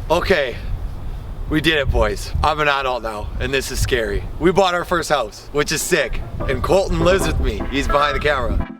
Okay, we did it, boys. I'm an adult now, and this is scary. We bought our first house, which is sick. And Colton lives with me. He's behind the camera.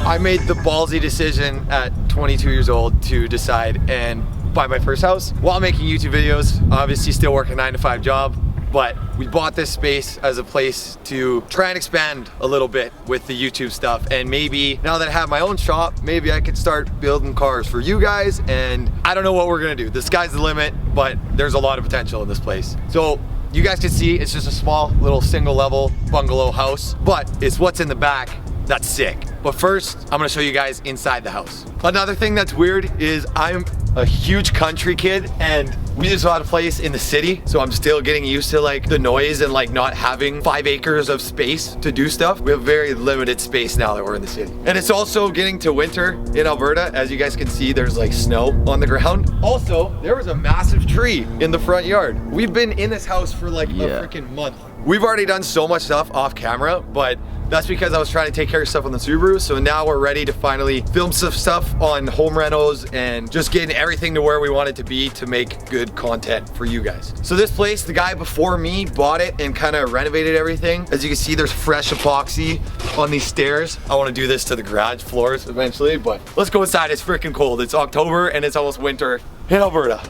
I made the ballsy decision at 22 years old to decide and buy my first house while making YouTube videos. Obviously still working a 9-to-5 job, but we bought this space as a place to try and expand a little bit with the YouTube stuff. And maybe now that I have my own shop, maybe I could start building cars for you guys. And I don't know what we're gonna do. The sky's the limit, but there's a lot of potential in this place. So you guys can see it's just a small little single level bungalow house, but it's what's in the back that's sick. But first, I'm gonna show you guys inside the house. Another thing that's weird is I'm a huge country kid and we just bought a place in the city, so I'm still getting used to like the noise and like not having 5 acres of space to do stuff. We have very limited space now that we're in the city. And it's also getting to winter in Alberta. As you guys can see, there's like snow on the ground. Also, there was a massive tree in the front yard. We've been in this house for like a freaking month. We've already done so much stuff off camera, but that's because I was trying to take care of stuff on the Subaru. So now we're ready to finally film some stuff on home rentals and just getting everything to where we want it to be to make good content for you guys. So this place, the guy before me bought it and kind of renovated everything. As you can see, there's fresh epoxy on these stairs. I want to do this to the garage floors eventually, but let's go inside. It's freaking cold. It's October and it's almost winter in Alberta.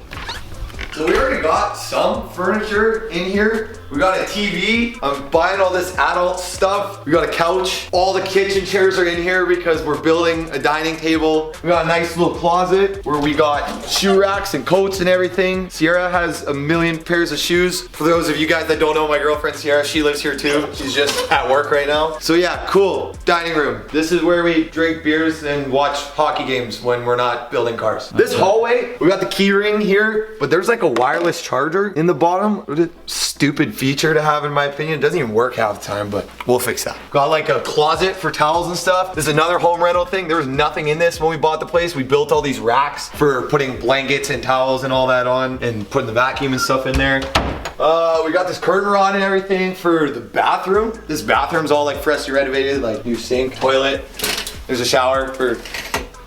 So we already got some furniture in here. We got a TV. I'm buying all this adult stuff. We got a couch. All the kitchen chairs are in here because we're building a dining table. We got a nice little closet where we got shoe racks and coats and everything. Sierra has a million pairs of shoes. For those of you guys that don't know my girlfriend Sierra, she lives here too. She's just at work right now. So yeah, cool. Dining room. This is where we drink beers and watch hockey games when we're not building cars. This hallway, we got the key ring here, but there's like a wireless charger in the bottom. What a stupid feature to have in my opinion. It doesn't even work half the time, but we'll fix that. Got like a closet for towels and stuff. This is another home rental thing. There was nothing in this when we bought the place. We built all these racks for putting blankets and towels and all that on and putting the vacuum and stuff in there. We got this curtain rod and everything for the bathroom. This bathroom's all like freshly renovated, like new sink, toilet. There's a shower for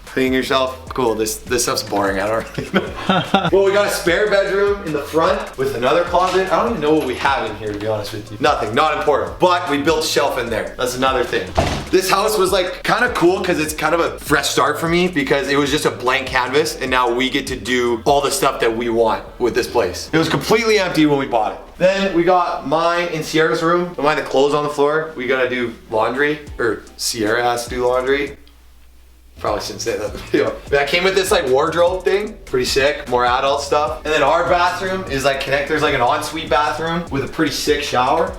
cleaning yourself. Cool, this stuff's boring, I don't really know. Well, we got a spare bedroom in the front with another closet. I don't even know what we have in here, to be honest with you. Nothing, not important. But we built a shelf in there. That's another thing. This house was like kind of cool because it's kind of a fresh start for me because it was just a blank canvas and now we get to do all the stuff that we want with this place. It was completely empty when we bought it. Then we got mine and Sierra's room. Don't mind the clothes on the floor. We gotta do laundry, or Sierra has to do laundry. Probably shouldn't say that in the video. That came with this like wardrobe thing. Pretty sick, more adult stuff. And then our bathroom is like there's like an ensuite bathroom with a pretty sick shower.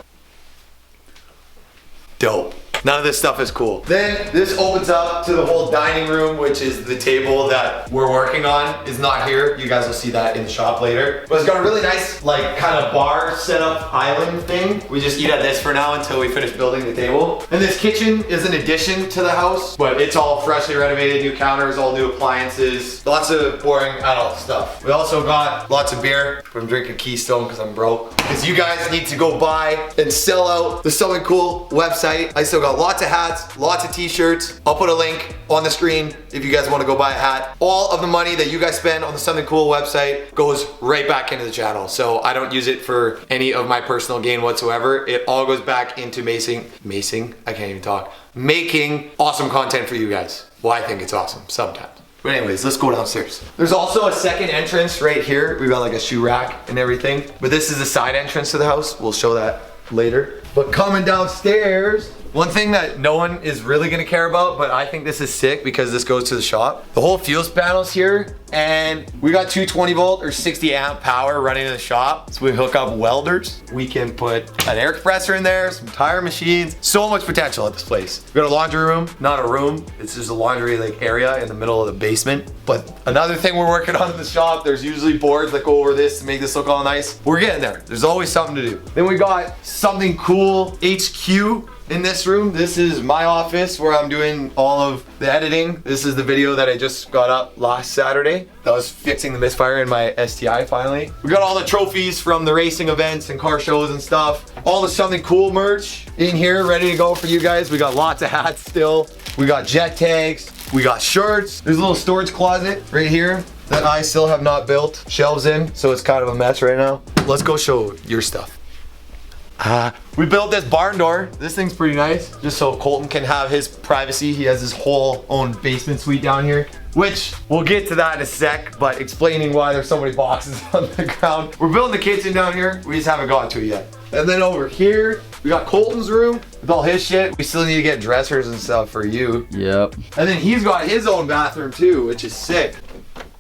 Dope. None of this stuff is cool. Then this opens up to the whole dining room, which is the table that we're working on is not here. You guys will see that in the shop later. But it's got a really nice like kind of bar setup island thing. We just eat at this for now until we finish building the table. And this kitchen is an addition to the house, but it's all freshly renovated, new counters, all new appliances, lots of boring adult stuff. We also got lots of beer. I'm drinking Keystone because I'm broke. Because you guys need to go buy and sell out the Something Cool website. I still got lots of hats, lots of t-shirts. I'll put a link on the screen if you guys want to go buy a hat. All of the money that you guys spend on the Something Cool website goes right back into the channel. So I don't use it for any of my personal gain whatsoever. It all goes back into I can't even talk. Making awesome content for you guys. Well, I think it's awesome sometimes. But anyways, let's go downstairs. There's also a second entrance right here. We've got like a shoe rack and everything. But this is the side entrance to the house. We'll show that later. But coming downstairs, One thing that no one is really gonna care about, but I think this is sick because this goes to the shop. The whole fuel panels here, and we got 220 volt or 60 amp power running in the shop. So we hook up welders. We can put an air compressor in there, some tire machines. So much potential at this place. We got a laundry room, not a room. It's just a laundry like area in the middle of the basement. But another thing we're working on in the shop, there's usually boards that go over this to make this look all nice. We're getting there. There's always something to do. Then we got something cool, HQ. In this room, this is my office where I'm doing all of the editing. This is the video that I just got up last Saturday. That was fixing the misfire in my STI finally. We got all the trophies from the racing events and car shows and stuff. All the Something Cool merch in here, ready to go for you guys. We got lots of hats still. We got jet tags. We got shirts. There's a little storage closet right here that I still have not built shelves in, so it's kind of a mess right now. Let's go show your stuff. We built this barn door. This thing's pretty nice, just so Colton can have his privacy. He has his whole own basement suite down here, which we'll get to that in a sec, but explaining why there's so many boxes on the ground. We're building the kitchen down here. We just haven't gotten to it yet. And then over here, we got Colton's room with all his shit. We still need to get dressers and stuff for you. Yep. And then he's got his own bathroom too, which is sick.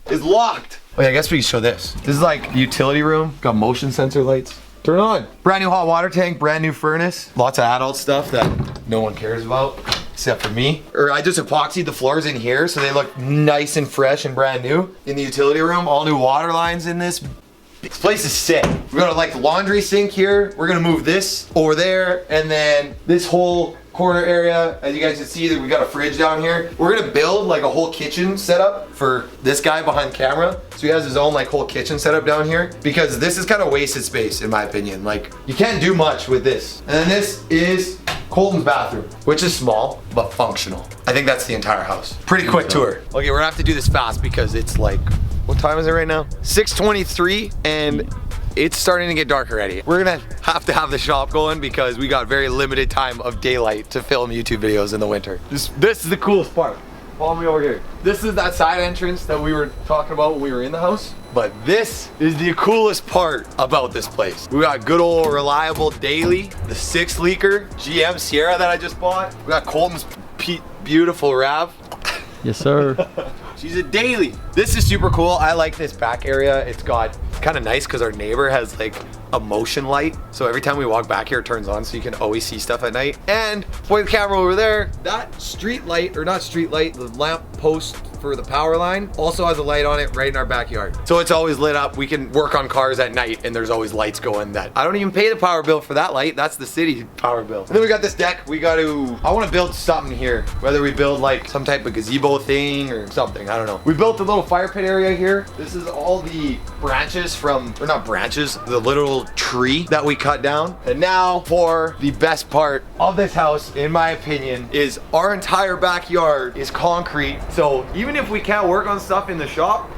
It's locked. Oh yeah, I guess we can show this. This is like the utility room. Got motion sensor lights. Turn on. Brand new hot water tank, brand new furnace. Lots of adult stuff that no one cares about except for me. Or I just epoxied the floors in here so they look nice and fresh and brand new. In the utility room, all new water lines in this. This place is sick. We got like laundry sink here. We're gonna move this over there, and then this whole corner area, as you guys can see, that we got a fridge down here. We're gonna build like a whole kitchen setup for this guy behind camera. So he has his own like whole kitchen setup down here, because this is kind of wasted space in my opinion. Like you can't do much with this. And then this is Colton's bathroom, which is small but functional. I think that's the entire house. Pretty quick tour. Okay, we're gonna have to do this fast because it's like, what time is it right now? 6:23, and it's starting to get dark already. We're gonna have to have the shop going because we got very limited time of daylight to film YouTube videos in the winter. This is the coolest part. Follow me over here. This is that side entrance that we were talking about when we were in the house. But this is the coolest part about this place. We got good old reliable daily, the 6-liter GM Sierra that I just bought. We got Colton's beautiful Rav. Yes, sir. She's a daily. This is super cool. I like this back area. It's kind of nice because our neighbor has like a motion light. So every time we walk back here, it turns on so you can always see stuff at night. And point the camera over there, that street light, or not street light, the lamp post for the power line also has a light on it right in our backyard. So it's always lit up. We can work on cars at night and there's always lights going that I don't even pay the power bill for that light. That's the city power bill. And then we got this deck. I want to build something here. Whether we build like some type of gazebo thing or something, I don't know. We built a little fire pit area here. This is all the branches from, or not branches, the little tree that we cut down. And now for the best part of this house, in my opinion, is our entire backyard is concrete. So even if we can't work on stuff in the shop,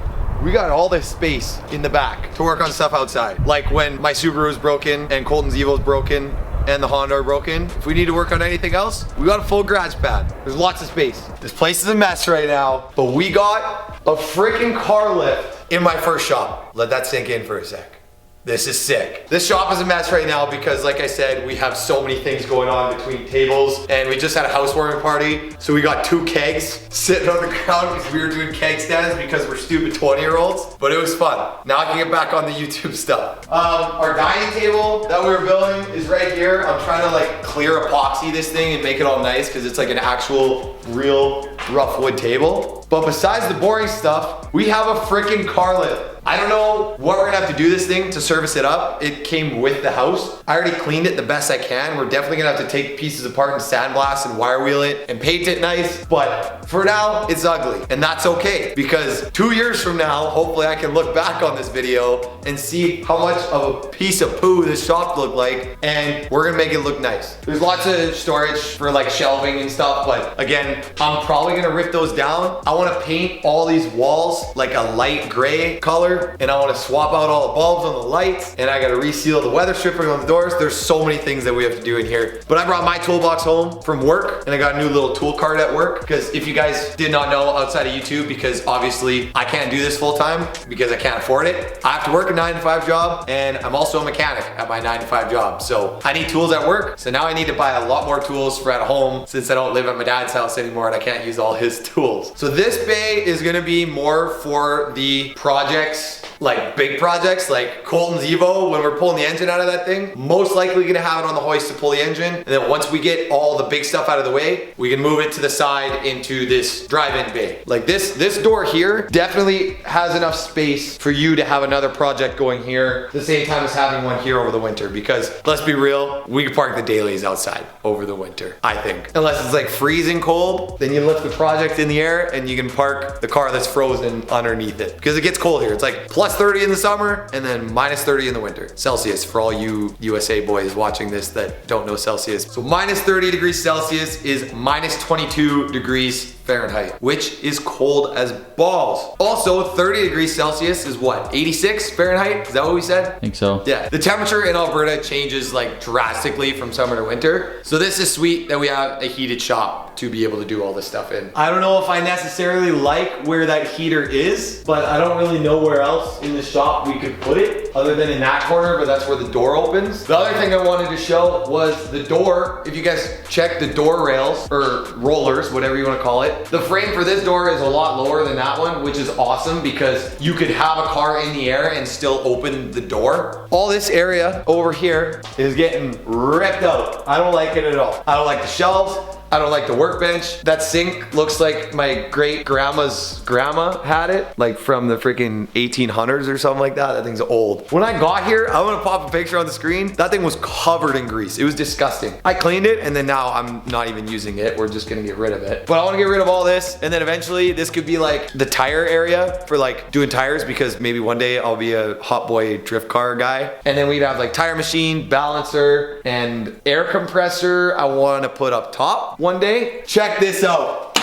we got all this space in the back to work on stuff outside. Like when my Subaru is broken and Colton's Evo's broken and the Honda are broken, if we need to work on anything else, we got a full garage pad. There's lots of space. This place is a mess right now, but we got a freaking car lift in my first shop. Let that sink in for a sec. This is sick. This shop is a mess right now because, like I said, we have so many things going on between tables, and we just had a housewarming party. So we got 2 kegs sitting on the ground because we were doing keg stands because we're stupid 20-year-olds, but it was fun. Now I can get back on the YouTube stuff. Our dining table that we were building is right here. I'm trying to like clear epoxy this thing and make it all nice because it's like an actual real rough wood table. But besides the boring stuff, we have a freaking car lift. I don't know what we're gonna have to do this thing to service it up. It came with the house. I already cleaned it the best I can. We're definitely gonna have to take pieces apart and sandblast and wire wheel it and paint it nice. But for now, it's ugly. And that's okay, because 2 years from now, hopefully I can look back on this video and see how much of a piece of poo this shop looked like, and we're gonna make it look nice. There's lots of storage for like shelving and stuff, but again, I'm probably gonna rip those down. I wanna paint all these walls like a light gray color color, and I want to swap out all the bulbs on the lights, and I got to reseal the weather stripping on the doors. There's so many things that we have to do in here. But I brought my toolbox home from work, and I got a new little tool cart at work, because if you guys did not know outside of YouTube, because obviously I can't do this full time because I can't afford it. I have to work a 9-to-5 job, and I'm also a mechanic at my 9-to-5 job. So I need tools at work. So now I need to buy a lot more tools for at home, since I don't live at my dad's house anymore and I can't use all his tools. So this bay is gonna be more for the projects, like big projects, like Colton's Evo, when we're pulling the engine out of that thing. Most likely gonna have it on the hoist to pull the engine. And then once we get all the big stuff out of the way, we can move it to the side into this drive-in bay. Like this door here definitely has enough space for you to have another project going here at the same time as having one here over the winter, because let's be real, we can park the dailies outside over the winter, I think. Unless it's like freezing cold, then you lift the project in the air and you can park the car that's frozen underneath it, because it gets cold here. It's like plus 30 in the summer and then minus 30 in the winter. Celsius, for all you USA boys watching this that don't know Celsius. So minus 30 degrees Celsius is minus 22 degrees Fahrenheit, which is cold as balls. Also, 30 degrees Celsius is what, 86 Fahrenheit? Is that what we said? I think so. Yeah, the temperature in Alberta changes like drastically from summer to winter. So this is sweet that we have a heated shop to be able to do all this stuff in. I don't know if I necessarily like where that heater is, but I don't really know where else in the shop we could put it other than in that corner, but that's where the door opens. The other thing I wanted to show was the door. If you guys check the door rails or rollers, whatever you want to call it, the frame for this door is a lot lower than that one, which is awesome because you could have a car in the air and still open the door. All this area over here is getting ripped out. I don't like it at all. I don't like the shelves. I don't like the workbench. That sink looks like my great grandma's grandma had it, like from the freaking 1800s or something like that. That thing's old. When I got here, I'm gonna pop a picture on the screen. That thing was covered in grease. It was disgusting. I cleaned it and then now I'm not even using it. We're just gonna get rid of it. But I wanna get rid of all this, and then eventually this could be like the tire area for like doing tires, because maybe one day I'll be a hot boy drift car guy. And then we'd have like tire machine, balancer, and air compressor I wanna put up top one day. Check this out.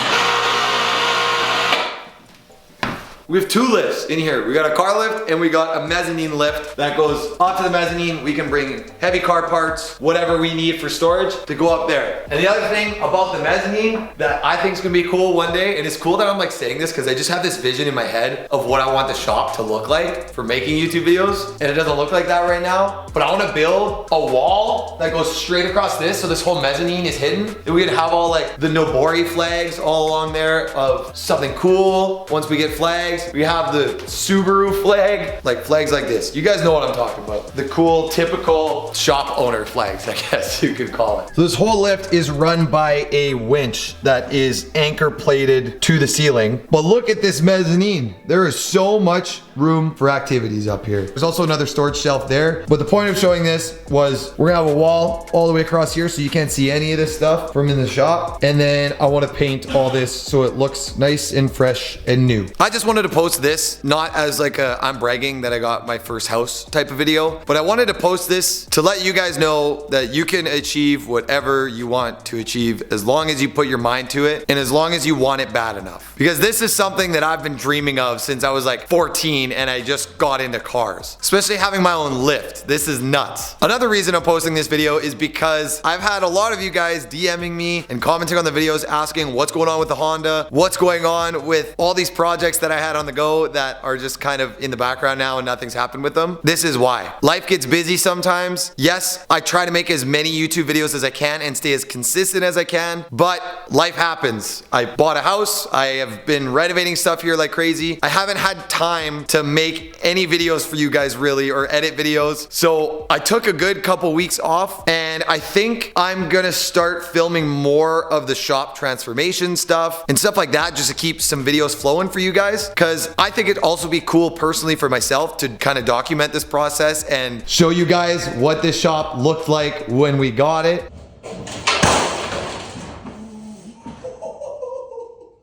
We have two lifts in here. We got a car lift and we got a mezzanine lift that goes up to the mezzanine. We can bring heavy car parts, whatever we need for storage, to go up there. And the other thing about the mezzanine that I think is gonna be cool one day, and it's cool that I'm like saying this because I just have this vision in my head of what I want the shop to look like for making YouTube videos, and it doesn't look like that right now. But I wanna build a wall that goes straight across this, so this whole mezzanine is hidden. And we could have all like the Nobori flags all along there of something cool. Once we get flags, we have the Subaru flag, like flags like this. You guys know what I'm talking about. The cool, typical shop owner flags, I guess you could call it. So this whole lift is run by a winch that is anchor plated to the ceiling. But look at this mezzanine. There is so much room for activities up here. There's also another storage shelf there. But the point of showing this was we're gonna have a wall all the way across here so you can't see any of this stuff from in the shop. And then I wanna paint all this so it looks nice and fresh and new. I just wanted to post this, not as like a I'm bragging that I got my first house type of video, but I wanted to post this to let you guys know that you can achieve whatever you want to achieve as long as you put your mind to it and as long as you want it bad enough. Because this is something that I've been dreaming of since I was like 14 and I just got into cars, especially having my own lift. This is nuts. Another reason I'm posting this video is because I've had a lot of you guys DMing me and commenting on the videos asking what's going on with the Honda, what's going on with all these projects that I had on the go that are just kind of in the background now and nothing's happened with them. This is why. Life gets busy sometimes. Yes, I try to make as many YouTube videos as I can and stay as consistent as I can, but life happens. I bought a house. I have been renovating stuff here like crazy. I haven't had time to make any videos for you guys really, or edit videos. So I took a good couple weeks off, and I think I'm gonna start filming more of the shop transformation stuff and stuff like that, just to keep some videos flowing for you guys. Because I think it'd also be cool personally for myself to kind of document this process and show you guys what this shop looked like when we got it.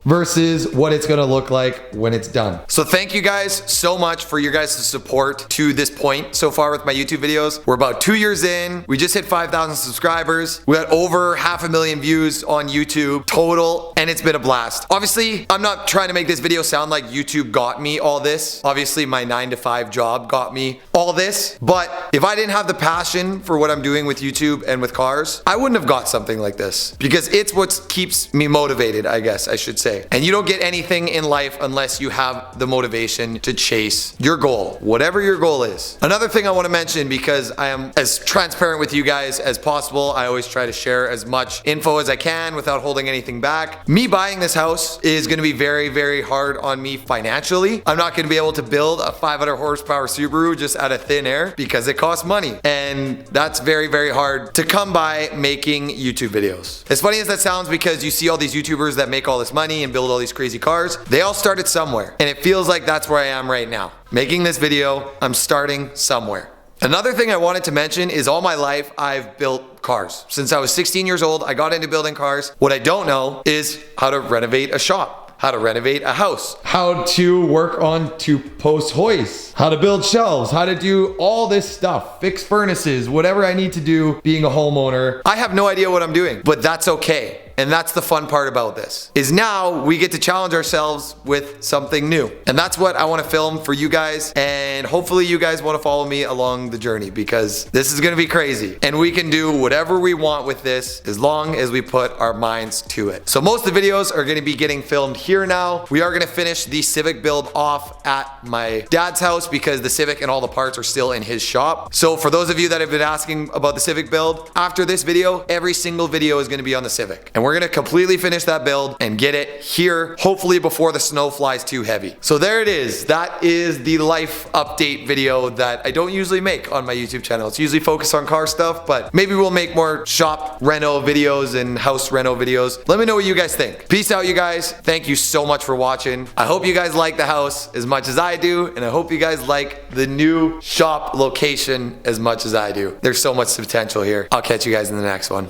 versus what it's gonna look like when it's done. So thank you guys so much for your guys' support to this point so far with my YouTube videos. We're about 2 years in. We just hit 5,000 subscribers. We had over 500,000 views on YouTube total, and it's been a blast. Obviously, I'm not trying to make this video sound like YouTube got me all this. Obviously, my 9-to-5 job got me all this, but if I didn't have the passion for what I'm doing with YouTube and with cars, I wouldn't have got something like this, because it's what keeps me motivated, I guess I should say. And you don't get anything in life unless you have the motivation to chase your goal, whatever your goal is. Another thing I want to mention, because I am as transparent with you guys as possible, I always try to share as much info as I can without holding anything back. Me buying this house is going to be very, very hard on me financially. I'm not going to be able to build a 500 horsepower Subaru just out of thin air because it costs money. And that's very, very hard to come by making YouTube videos. As funny as that sounds, because you see all these YouTubers that make all this money and build all these crazy cars, they all started somewhere. And it feels like that's where I am right now. Making this video, I'm starting somewhere. Another thing I wanted to mention is all my life I've built cars. Since I was 16 years old, I got into building cars. What I don't know is how to renovate a shop, how to renovate a house, how to work on two-post hoists, how to build shelves, how to do all this stuff, fix furnaces, whatever I need to do being a homeowner. I have no idea what I'm doing, but that's okay. And that's the fun part about this, is now we get to challenge ourselves with something new. And that's what I want to film for you guys. And hopefully you guys want to follow me along the journey, because this is going to be crazy. And we can do whatever we want with this as long as we put our minds to it. So most of the videos are going to be getting filmed here now. We are going to finish the Civic build off at my dad's house because the Civic and all the parts are still in his shop. So for those of you that have been asking about the Civic build, after this video, every single video is going to be on the Civic. And we're gonna completely finish that build and get it here, hopefully before the snow flies too heavy. So there it is. That is the life update video that I don't usually make on my YouTube channel. It's usually focused on car stuff, but maybe we'll make more shop reno videos and house reno videos. Let me know what you guys think. Peace out, you guys. Thank you so much for watching. I hope you guys like the house as much as I do, and I hope you guys like the new shop location as much as I do. There's so much potential here. I'll catch you guys in the next one.